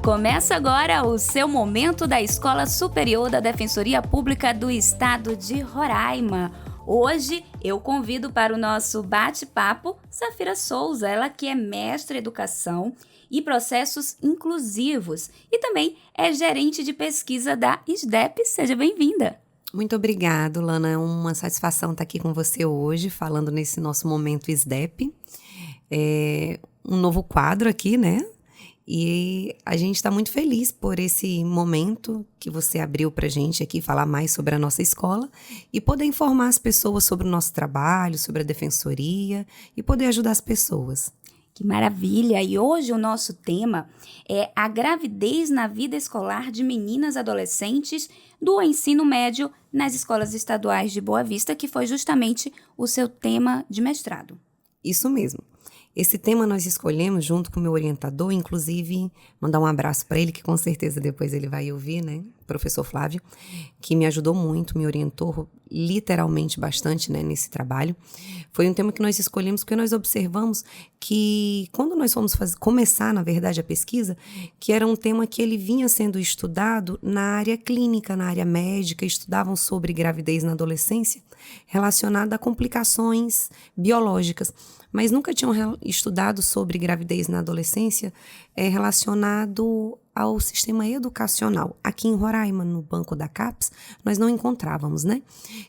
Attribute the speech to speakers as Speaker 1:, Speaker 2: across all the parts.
Speaker 1: Começa agora o seu momento da Escola Superior da Defensoria Pública do Estado de Roraima. Hoje eu convido para o nosso bate-papo Zafira Souza, ela que é mestre em Educação e Processos Inclusivos e também é gerente de pesquisa da SDEP. Seja bem-vinda.
Speaker 2: Muito obrigada, Lana. É uma satisfação estar aqui com você hoje, falando nesse nosso momento SDEP. É um novo quadro aqui, né? E a gente está muito feliz por esse momento que você abriu para a gente aqui, falar mais sobre a nossa escola e poder informar as pessoas sobre o nosso trabalho, sobre a defensoria e poder ajudar as pessoas.
Speaker 1: Que maravilha! E hoje o nosso tema é a gravidez na vida escolar de meninas e adolescentes do ensino médio nas escolas estaduais de Boa Vista, que foi justamente o seu tema de mestrado.
Speaker 2: Isso mesmo. Esse tema nós escolhemos junto com o meu orientador, inclusive mandar um abraço para ele, que com certeza depois ele vai ouvir, né? Professor Flávio, que me ajudou muito, me orientou literalmente bastante, né, nesse trabalho. Foi um tema que nós escolhemos porque nós observamos que quando nós fomos começar, na verdade, a pesquisa, que era um tema que ele vinha sendo estudado na área clínica, na área médica, estudavam sobre gravidez na adolescência relacionada a complicações biológicas, mas nunca tinham estudado sobre gravidez na adolescência relacionado ao sistema educacional. Aqui em Roraima, no banco da CAPES, nós não encontrávamos, né?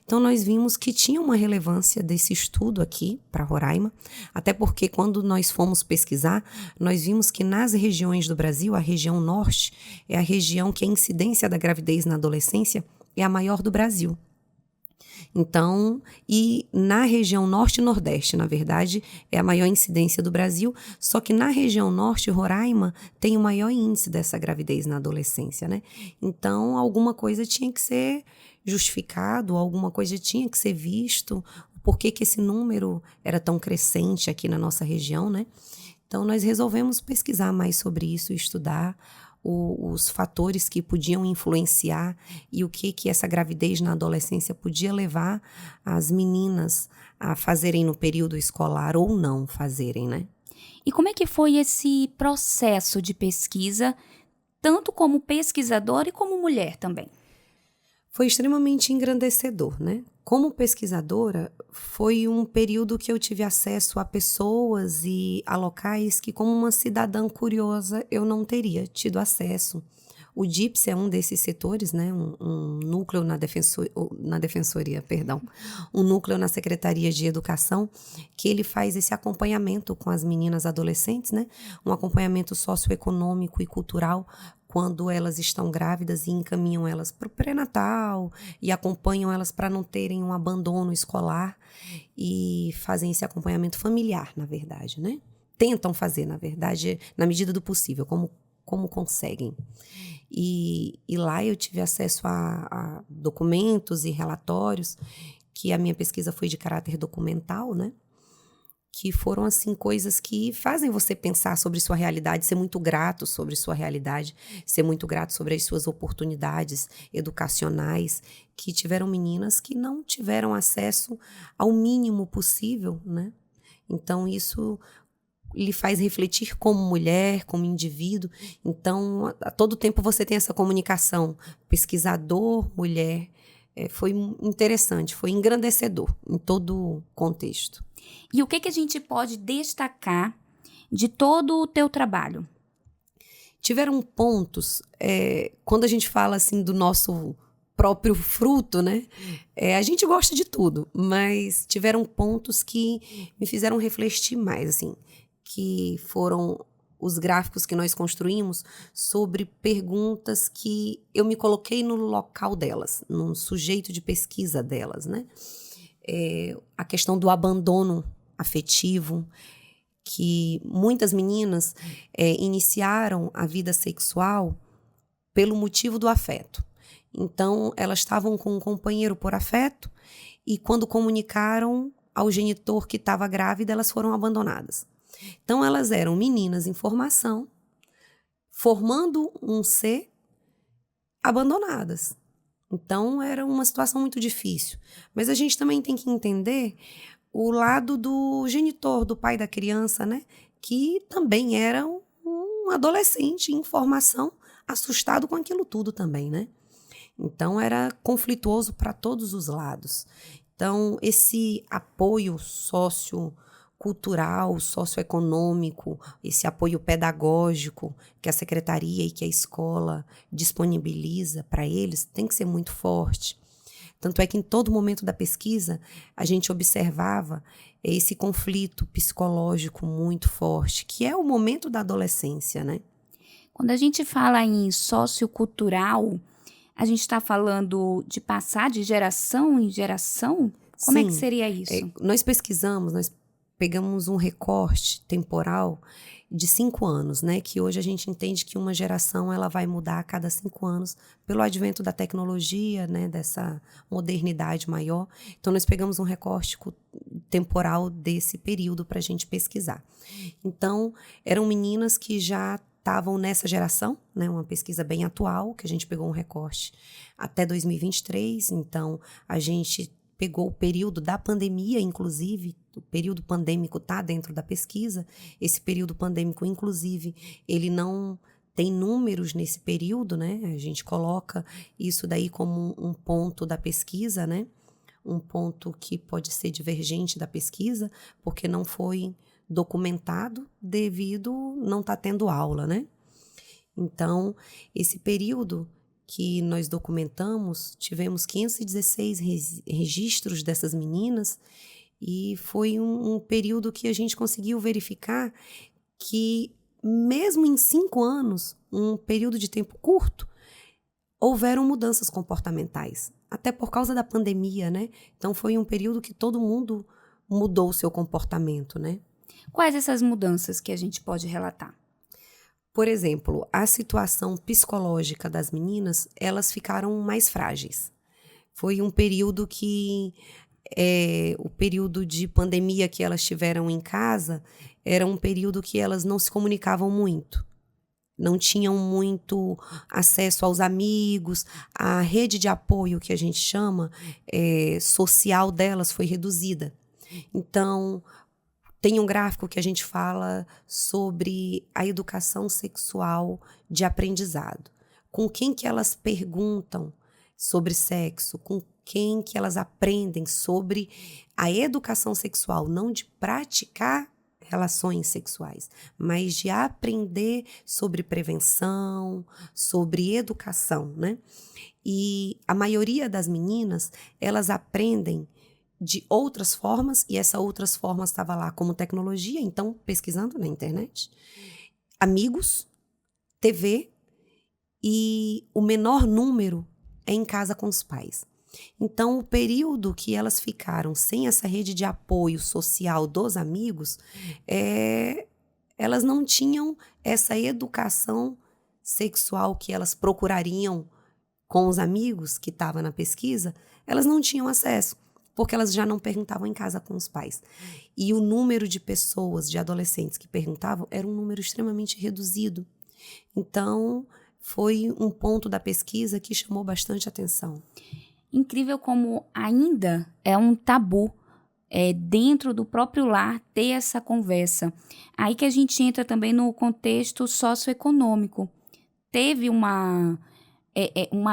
Speaker 2: Então, nós vimos que tinha uma relevância desse estudo aqui para Roraima, até porque quando nós fomos pesquisar, nós vimos que nas regiões do Brasil, a região norte é a região que a incidência da gravidez na adolescência é a maior do Brasil. Então, e na região norte e nordeste, na verdade, é a maior incidência do Brasil, só que na região norte, Roraima, tem o maior índice dessa gravidez na adolescência, né? Então, alguma coisa tinha que ser justificado, alguma coisa tinha que ser visto, por que esse número era tão crescente aqui na nossa região, né? Então, nós resolvemos pesquisar mais sobre isso e estudar os fatores que podiam influenciar e o que essa gravidez na adolescência podia levar as meninas a fazerem no período escolar ou não fazerem, né?
Speaker 1: E como é que foi esse processo de pesquisa, tanto como pesquisadora e como mulher também?
Speaker 2: Foi extremamente engrandecedor, né? Como pesquisadora, foi um período que eu tive acesso a pessoas e a locais que, como uma cidadã curiosa, eu não teria tido acesso. O DIPS é um desses setores, né? Um núcleo na defensoria, um núcleo na Secretaria de Educação, que ele faz esse acompanhamento com as meninas adolescentes, né? Um acompanhamento socioeconômico e cultural quando elas estão grávidas e encaminham elas para o pré-natal e acompanham elas para não terem um abandono escolar e fazem esse acompanhamento familiar, na verdade, né? Tentam fazer, na verdade, na medida do possível, como conseguem. E lá eu tive acesso a documentos e relatórios, que a minha pesquisa foi de caráter documental, né? Que foram, assim, coisas que fazem você pensar sobre sua realidade, ser muito grato sobre sua realidade, ser muito grato sobre as suas oportunidades educacionais, que tiveram meninas que não tiveram acesso ao mínimo possível, né? Então, isso lhe faz refletir como mulher, como indivíduo. Então, a todo tempo você tem essa comunicação pesquisador, mulher. Foi interessante, foi engrandecedor em todo o contexto.
Speaker 1: E o que a gente pode destacar de todo o teu trabalho?
Speaker 2: Tiveram pontos, quando a gente fala assim do nosso próprio fruto, né? A gente gosta de tudo, mas tiveram pontos que me fizeram refletir mais, assim, que foram os gráficos que nós construímos sobre perguntas que eu me coloquei no local delas, no sujeito de pesquisa delas, né? A questão do abandono afetivo, que muitas meninas iniciaram a vida sexual pelo motivo do afeto. Então, elas estavam com um companheiro por afeto e quando comunicaram ao genitor que estava grávida, elas foram abandonadas. Então, elas eram meninas em formação, formando um ser, abandonadas. Então, era uma situação muito difícil. Mas a gente também tem que entender o lado do genitor, do pai da criança, né? Que também era um adolescente em formação, assustado com aquilo tudo também, né? Então, era conflituoso para todos os lados. Então, esse apoio sociocultural, socioeconômico, esse apoio pedagógico que a secretaria e que a escola disponibiliza para eles, tem que ser muito forte. Tanto é que em todo momento da pesquisa, a gente observava esse conflito psicológico muito forte, que é o momento da adolescência, né?
Speaker 1: Quando a gente fala em sociocultural, a gente está falando de passar de geração em geração? Como é que
Speaker 2: Sim,
Speaker 1: seria isso?
Speaker 2: nós pegamos um recorte temporal de 5 anos, né? Que hoje a gente entende que uma geração ela vai mudar a cada 5 anos pelo advento da tecnologia, né? Dessa modernidade maior. Então, nós pegamos um recorte temporal desse período para a gente pesquisar. Então, eram meninas que já estavam nessa geração, né? Uma pesquisa bem atual, que a gente pegou um recorte até 2023. Então, a gente pegou o período da pandemia, inclusive, o período pandêmico está dentro da pesquisa. Esse período pandêmico, inclusive, ele não tem números nesse período, né? A gente coloca isso daí como um ponto da pesquisa, né? Um ponto que pode ser divergente da pesquisa, porque não foi documentado devido não estar tendo aula, né? Então, esse período que nós documentamos, tivemos 516 registros dessas meninas e foi um período que a gente conseguiu verificar que, mesmo em 5 anos, um período de tempo curto, houveram mudanças comportamentais, até por causa da pandemia, né? Então, foi um período que todo mundo mudou o seu comportamento, né?
Speaker 1: Quais essas mudanças que a gente pode relatar?
Speaker 2: Por exemplo, a situação psicológica das meninas, elas ficaram mais frágeis. Foi um período que, o período de pandemia que elas tiveram em casa, era um período que elas não se comunicavam muito. Não tinham muito acesso aos amigos, a rede de apoio que a gente chama, social delas foi reduzida. Então, tem um gráfico que a gente fala sobre a educação sexual de aprendizado. Com quem que elas perguntam sobre sexo, com quem que elas aprendem sobre a educação sexual, não de praticar relações sexuais, mas de aprender sobre prevenção, sobre educação, né? E a maioria das meninas, elas aprendem de outras formas, e essa outras formas estava lá como tecnologia, então pesquisando na internet, amigos, TV, e o menor número é em casa com os pais. Então, o período que elas ficaram sem essa rede de apoio social dos amigos, elas não tinham essa educação sexual que elas procurariam com os amigos que estavam na pesquisa, elas não tinham acesso, porque elas já não perguntavam em casa com os pais. E o número de pessoas, de adolescentes que perguntavam, era um número extremamente reduzido. Então, foi um ponto da pesquisa que chamou bastante atenção.
Speaker 1: Incrível como ainda é um tabu dentro do próprio lar ter essa conversa. Aí que a gente entra também no contexto socioeconômico. Teve uma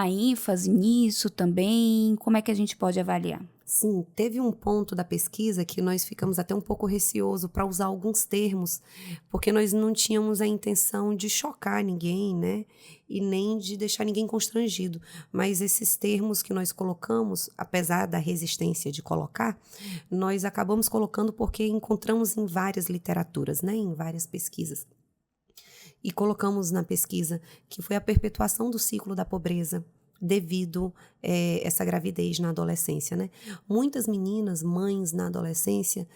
Speaker 1: ênfase nisso também? Como é que a gente pode avaliar?
Speaker 2: Sim, teve um ponto da pesquisa que nós ficamos até um pouco receoso para usar alguns termos, porque nós não tínhamos a intenção de chocar ninguém, né? E nem de deixar ninguém constrangido. Mas esses termos que nós colocamos, apesar da resistência de colocar, nós acabamos colocando porque encontramos em várias literaturas, né? Em várias pesquisas. E colocamos na pesquisa que foi a perpetuação do ciclo da pobreza, devido essa gravidez na adolescência, né? Muitas meninas, mães na adolescência,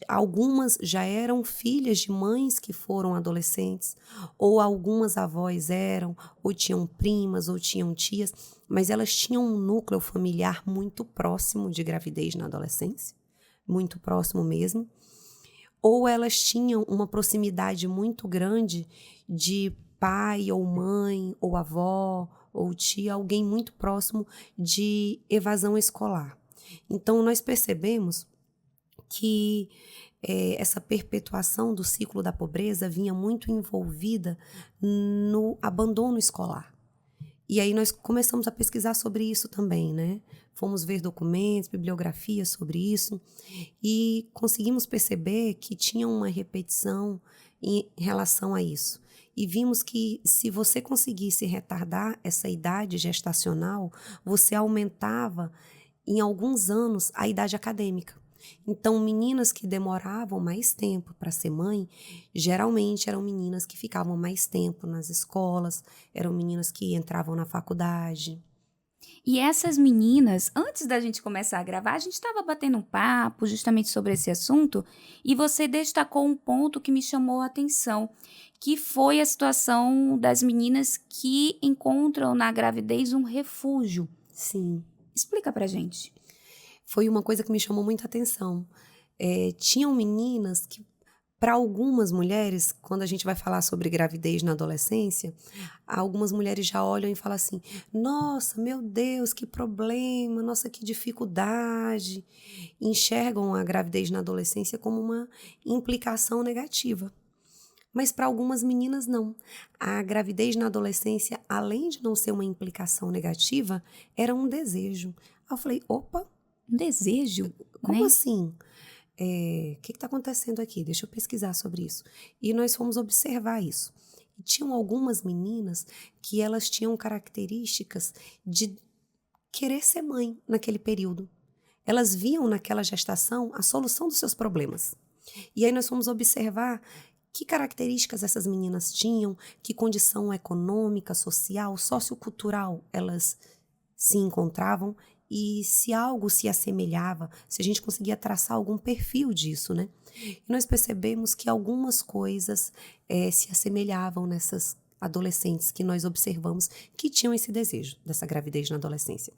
Speaker 2: algumas já eram filhas de mães que foram adolescentes, ou algumas avós eram, ou tinham primas, ou tinham tias, mas elas tinham um núcleo familiar muito próximo de gravidez na adolescência, muito próximo mesmo, ou elas tinham uma proximidade muito grande de pai ou mãe, ou avó, ou tia, alguém muito próximo de evasão escolar. Então, nós percebemos que essa perpetuação do ciclo da pobreza vinha muito envolvida no abandono escolar. E aí nós começamos a pesquisar sobre isso também, né? Fomos ver documentos, bibliografias sobre isso e conseguimos perceber que tinha uma repetição em relação a isso. E vimos que se você conseguisse retardar essa idade gestacional, você aumentava em alguns anos a idade acadêmica. Então, meninas que demoravam mais tempo para ser mãe, geralmente eram meninas que ficavam mais tempo nas escolas, eram meninas que entravam na faculdade.
Speaker 1: E essas meninas, antes da gente começar a gravar, a gente estava batendo um papo justamente sobre esse assunto e você destacou um ponto que me chamou a atenção, que foi a situação das meninas que encontram na gravidez um refúgio.
Speaker 2: Sim.
Speaker 1: Explica pra gente.
Speaker 2: Foi uma coisa que me chamou muita atenção. Tinham meninas que, para algumas mulheres, quando a gente vai falar sobre gravidez na adolescência, algumas mulheres já olham e falam assim: nossa, meu Deus, que problema, nossa, que dificuldade. Enxergam a gravidez na adolescência como uma implicação negativa. Mas para algumas meninas, não. A gravidez na adolescência, além de não ser uma implicação negativa, era um desejo. Aí eu falei, opa,
Speaker 1: Um desejo,
Speaker 2: como
Speaker 1: né?
Speaker 2: assim? O que está acontecendo aqui? Deixa eu pesquisar sobre isso. E nós fomos observar isso. E tinham algumas meninas que elas tinham características de querer ser mãe naquele período. Elas viam naquela gestação a solução dos seus problemas. E aí nós fomos observar que características essas meninas tinham, que condição econômica, social, sociocultural elas se encontravam e se algo se assemelhava, se a gente conseguia traçar algum perfil disso, né? E nós percebemos que algumas coisas se assemelhavam nessas adolescentes que nós observamos que tinham esse desejo dessa gravidez na adolescência.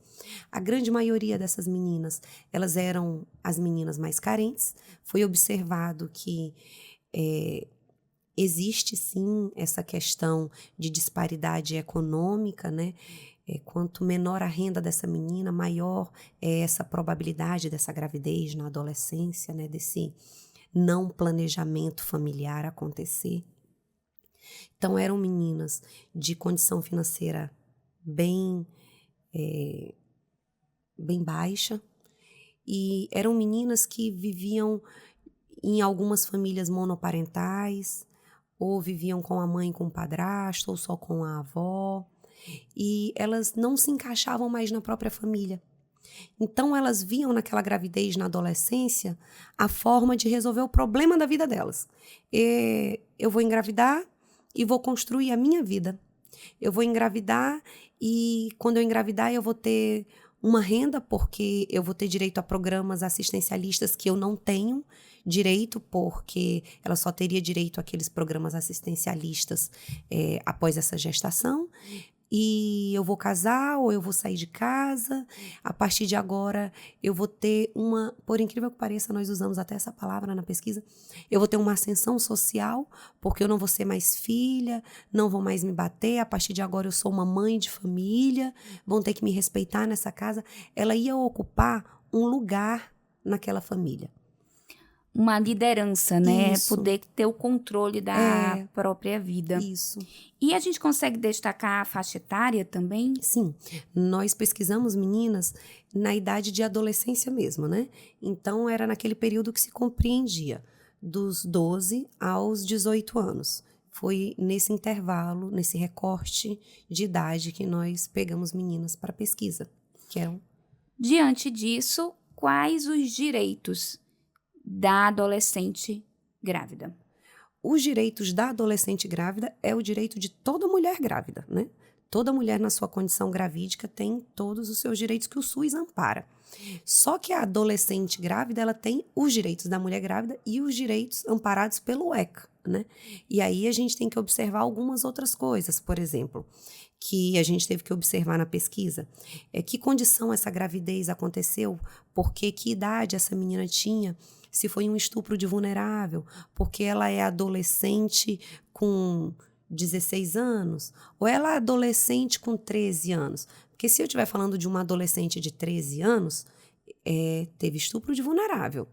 Speaker 2: A grande maioria dessas meninas, elas eram as meninas mais carentes. Foi observado que existe sim essa questão de disparidade econômica, né? Quanto menor a renda dessa menina, maior é essa probabilidade dessa gravidez na adolescência, né? Desse não planejamento familiar acontecer. Então, eram meninas de condição financeira bem baixa e eram meninas que viviam em algumas famílias monoparentais, ou viviam com a mãe, com o padrasto, ou só com a avó. E elas não se encaixavam mais na própria família. Então, elas viam naquela gravidez na adolescência a forma de resolver o problema da vida delas. Eu vou engravidar e vou construir a minha vida. Eu vou engravidar e quando eu engravidar eu vou ter uma renda, porque eu vou ter direito a programas assistencialistas que eu não tenho direito, porque ela só teria direito àqueles programas assistencialistas após essa gestação. E eu vou casar ou eu vou sair de casa. A partir de agora, eu vou ter por incrível que pareça, nós usamos até essa palavra na pesquisa, eu vou ter uma ascensão social, porque eu não vou ser mais filha, não vou mais me bater. A partir de agora, eu sou uma mãe de família, vão ter que me respeitar nessa casa. Ela ia ocupar um lugar naquela família.
Speaker 1: Uma liderança, né?
Speaker 2: Isso.
Speaker 1: Poder ter o controle da própria vida.
Speaker 2: Isso.
Speaker 1: E a gente consegue destacar a faixa etária também?
Speaker 2: Sim, nós pesquisamos meninas na idade de adolescência mesmo, né? Então, era naquele período que se compreendia, dos 12 aos 18 anos. Foi nesse intervalo, nesse recorte de idade que nós pegamos meninas para pesquisa.
Speaker 1: Diante disso, quais os direitos da adolescente grávida?
Speaker 2: Os direitos da adolescente grávida é o direito de toda mulher grávida, né? Toda mulher na sua condição gravídica tem todos os seus direitos que o SUS ampara. Só que a adolescente grávida, ela tem os direitos da mulher grávida e os direitos amparados pelo ECA, né? E aí a gente tem que observar algumas outras coisas, por exemplo, que a gente teve que observar na pesquisa, que condição essa gravidez aconteceu, porque que idade essa menina tinha, se foi um estupro de vulnerável, porque ela é adolescente com 16 anos, ou ela é adolescente com 13 anos. Porque se eu estiver falando de uma adolescente de 13 anos, teve estupro de vulnerável.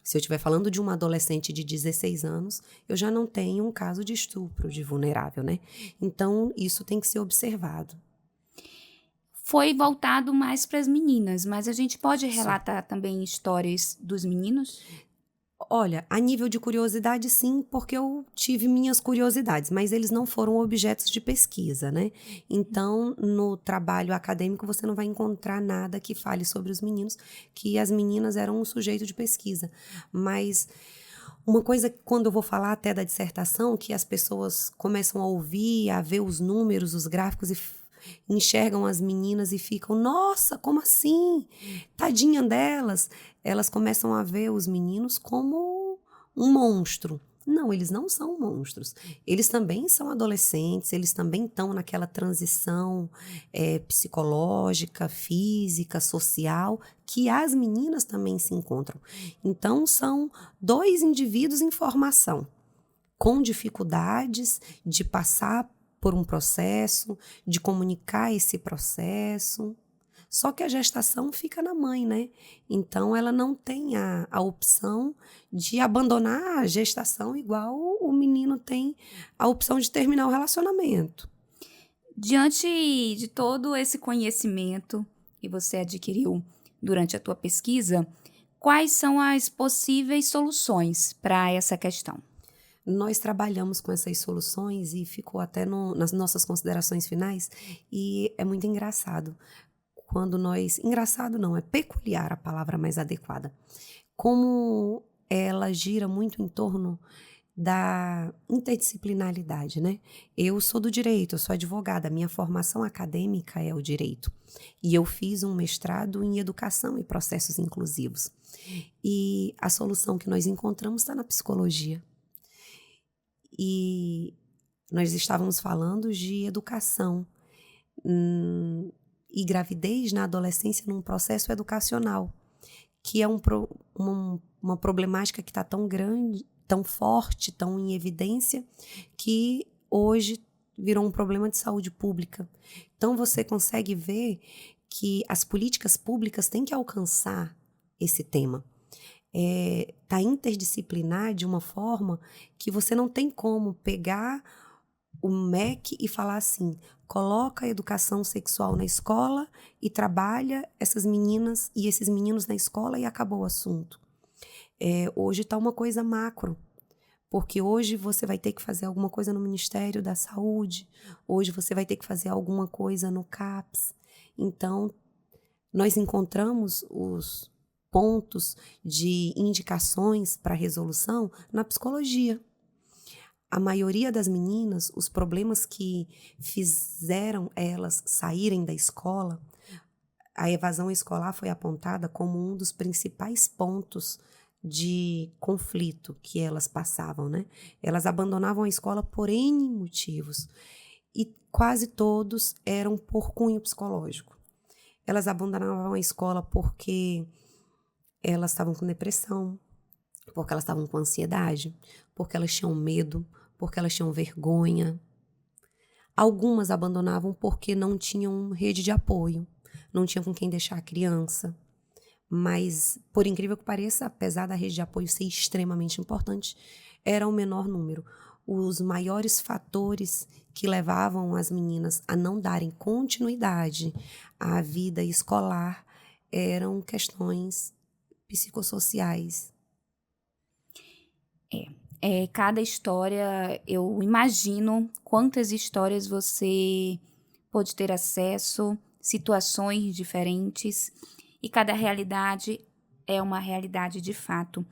Speaker 2: Se eu estiver falando de uma adolescente de 16 anos, eu já não tenho um caso de estupro de vulnerável, né? Então, isso tem que ser observado.
Speaker 1: Foi voltado mais para as meninas, mas a gente pode
Speaker 2: Sim.
Speaker 1: relatar também histórias dos meninos?
Speaker 2: Olha, a nível de curiosidade, sim, porque eu tive minhas curiosidades, mas eles não foram objetos de pesquisa, né? Então, no trabalho acadêmico, você não vai encontrar nada que fale sobre os meninos, que as meninas eram um sujeito de pesquisa. Mas uma coisa, quando eu vou falar até da dissertação, que as pessoas começam a ouvir, a ver os números, os gráficos e enxergam as meninas e ficam, nossa, como assim? Tadinha delas. Elas começam a ver os meninos como um monstro. Não, eles não são monstros. Eles também são adolescentes, eles também estão naquela transição psicológica, física, social, que as meninas também se encontram. Então, são dois indivíduos em formação, com dificuldades de passar por um processo, de comunicar esse processo. Só que a gestação fica na mãe, né? Então, ela não tem a opção de abandonar a gestação igual o menino tem a opção de terminar o relacionamento.
Speaker 1: Diante de todo esse conhecimento que você adquiriu durante a tua pesquisa, quais são as possíveis soluções para essa questão?
Speaker 2: Nós trabalhamos com essas soluções e ficou até nas nossas considerações finais, e é muito engraçado. Quando nós... Engraçado não, é peculiar a palavra mais adequada. Como ela gira muito em torno da interdisciplinaridade, né? Eu sou do direito, eu sou advogada, minha formação acadêmica é o direito. E eu fiz um mestrado em educação e processos inclusivos. E a solução que nós encontramos está na psicologia. E nós estávamos falando de educação e gravidez na adolescência num processo educacional, que é uma problemática que está tão grande, tão forte, tão em evidência, que hoje virou um problema de saúde pública. Então, você consegue ver que as políticas públicas têm que alcançar esse tema. Tá interdisciplinar de uma forma que você não tem como pegar o MEC e falar assim, coloca a educação sexual na escola e trabalha essas meninas e esses meninos na escola e acabou o assunto. Hoje está uma coisa macro, porque hoje você vai ter que fazer alguma coisa no Ministério da Saúde, hoje você vai ter que fazer alguma coisa no CAPS. Então, nós encontramos os pontos de indicações para resolução na psicologia. A maioria das meninas, os problemas que fizeram elas saírem da escola, a evasão escolar foi apontada como um dos principais pontos de conflito que elas passavam, né? Elas abandonavam a escola por N motivos e quase todos eram por cunho psicológico. Elas abandonavam a escola porque elas estavam com depressão, porque elas estavam com ansiedade, porque elas tinham medo, porque elas tinham vergonha. Algumas abandonavam porque não tinham rede de apoio, não tinham com quem deixar a criança. Mas, por incrível que pareça, apesar da rede de apoio ser extremamente importante, era o menor número. Os maiores fatores que levavam as meninas a não darem continuidade à vida escolar eram questões psicossociais.
Speaker 1: Cada história, eu imagino quantas histórias você pode ter acesso, situações diferentes, e cada realidade é uma realidade de fato.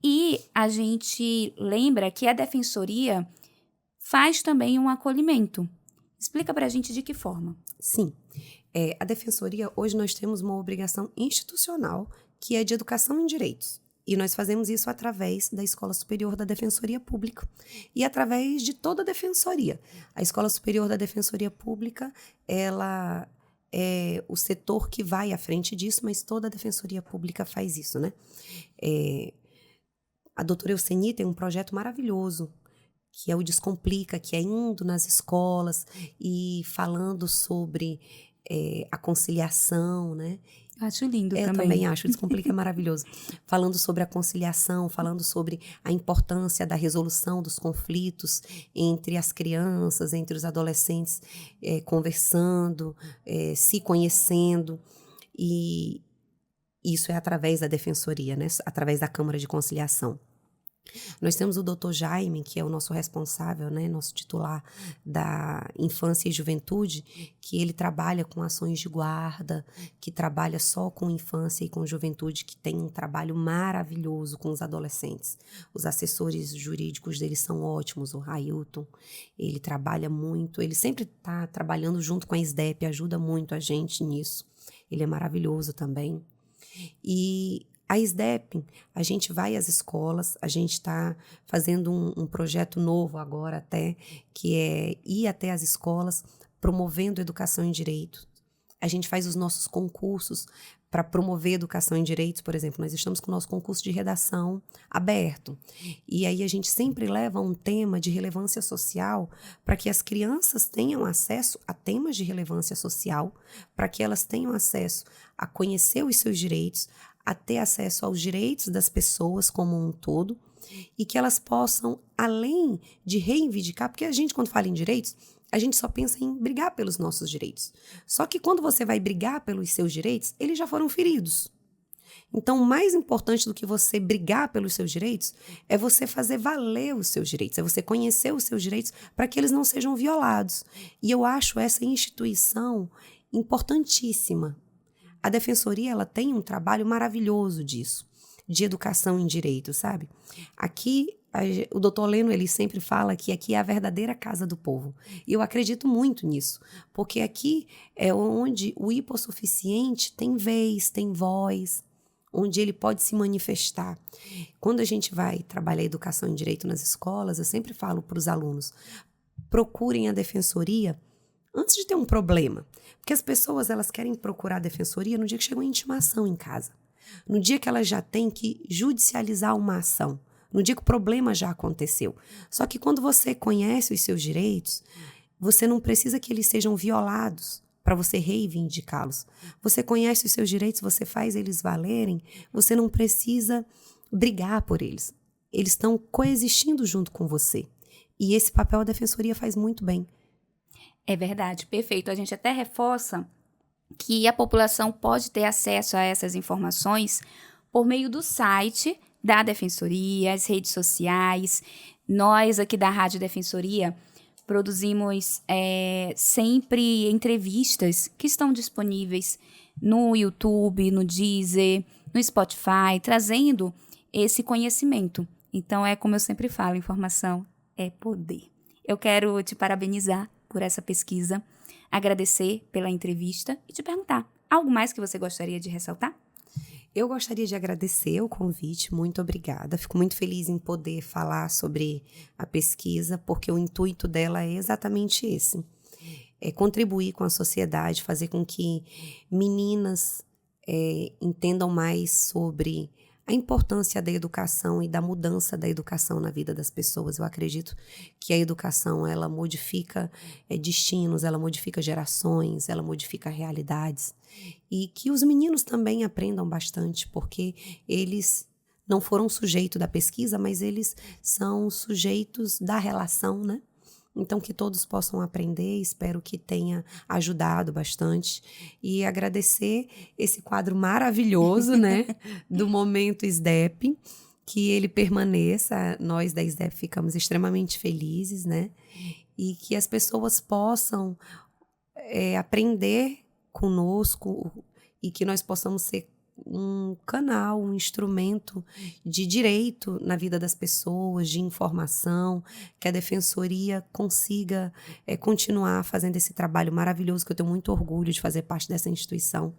Speaker 1: E a gente lembra que a Defensoria faz também um acolhimento. Explica pra gente de que forma.
Speaker 2: Sim, a Defensoria, hoje nós temos uma obrigação institucional que é de educação em direitos. E nós fazemos isso através da Escola Superior da Defensoria Pública e através de toda a Defensoria. A Escola Superior da Defensoria Pública, ela é o setor que vai à frente disso, mas toda a Defensoria Pública faz isso, né? A doutora Euseni tem um projeto maravilhoso, que é o Descomplica, que é indo nas escolas e falando sobre a conciliação, né?
Speaker 1: Acho lindo
Speaker 2: Eu
Speaker 1: também.
Speaker 2: também acho, Descomplica é maravilhoso. Falando sobre a conciliação, falando sobre a importância da resolução dos conflitos entre as crianças, entre os adolescentes, conversando, se conhecendo. E isso é através da defensoria, né? Através da Câmara de Conciliação. Nós temos o Dr. Jaime, que é o nosso responsável, né, nosso titular da infância e juventude, que ele trabalha com ações de guarda, que trabalha só com infância e com juventude, que tem um trabalho maravilhoso com os adolescentes. Os assessores jurídicos dele são ótimos, o Railton, ele trabalha muito, ele sempre está trabalhando junto com a SDEP, ajuda muito a gente nisso. Ele é maravilhoso também. E a SDEP, a gente vai às escolas, a gente está fazendo um projeto novo agora até, que é ir até as escolas promovendo educação em direito. A gente faz os nossos concursos para promover educação em direitos, por exemplo, nós estamos com o nosso concurso de redação aberto. E aí a gente sempre leva um tema de relevância social para que as crianças tenham acesso a temas de relevância social, para que elas tenham acesso a conhecer os seus direitos, a ter acesso aos direitos das pessoas como um todo, e que elas possam, além de reivindicar, porque a gente, quando fala em direitos, a gente só pensa em brigar pelos nossos direitos. Só que quando você vai brigar pelos seus direitos, eles já foram feridos. Então, mais importante do que você brigar pelos seus direitos é você fazer valer os seus direitos, é você conhecer os seus direitos para que eles não sejam violados. E eu acho essa instituição importantíssima. A Defensoria, ela tem um trabalho maravilhoso disso, de educação em direito, sabe? Aqui, o doutor Leno, ele sempre fala que aqui é a verdadeira casa do povo. E eu acredito muito nisso, porque aqui é onde o hipossuficiente tem vez, tem voz, onde ele pode se manifestar. Quando a gente vai trabalhar educação em direito nas escolas, eu sempre falo para os alunos, procurem a Defensoria antes de ter um problema. Porque as pessoas, elas querem procurar a defensoria no dia que chegou a intimação em casa. No dia que elas já têm que judicializar uma ação. No dia que o problema já aconteceu. Só que quando você conhece os seus direitos, você não precisa que eles sejam violados para você reivindicá-los. Você conhece os seus direitos, você faz eles valerem, você não precisa brigar por eles. Eles estão coexistindo junto com você. E esse papel a defensoria faz muito bem.
Speaker 1: É verdade, perfeito. A gente até reforça que a população pode ter acesso a essas informações por meio do site da Defensoria, as redes sociais. Nós aqui da Rádio Defensoria produzimos sempre entrevistas que estão disponíveis no YouTube, no Deezer, no Spotify, trazendo esse conhecimento. Então, é como eu sempre falo, informação é poder. Eu quero te parabenizar por essa pesquisa, agradecer pela entrevista e te perguntar, algo mais que você gostaria de ressaltar?
Speaker 2: Eu gostaria de agradecer o convite, muito obrigada. Fico muito feliz em poder falar sobre a pesquisa, porque o intuito dela é exatamente esse. É contribuir com a sociedade, fazer com que meninas entendam mais sobre a importância da educação e da mudança da educação na vida das pessoas. Eu acredito que a educação, ela modifica destinos, ela modifica gerações, ela modifica realidades. E que os meninos também aprendam bastante, porque eles não foram sujeito da pesquisa, mas eles são sujeitos da relação, né? Então, que todos possam aprender, espero que tenha ajudado bastante. E agradecer esse quadro maravilhoso, né, do Momento SDEP, que ele permaneça. Nós da SDEP ficamos extremamente felizes, né, e que as pessoas possam aprender conosco e que nós possamos ser um canal, um instrumento de direito na vida das pessoas, de informação, que a Defensoria consiga continuar fazendo esse trabalho maravilhoso, que eu tenho muito orgulho de fazer parte dessa instituição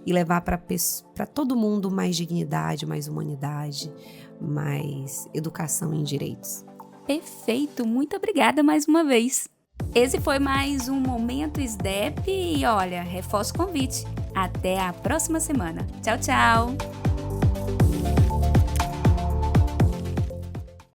Speaker 2: e levar para todo mundo mais dignidade, mais humanidade, mais educação em direitos.
Speaker 1: Perfeito, muito obrigada mais uma vez. Esse foi mais um Momento SDEP e olha, reforço o convite. Até a próxima semana. Tchau, tchau!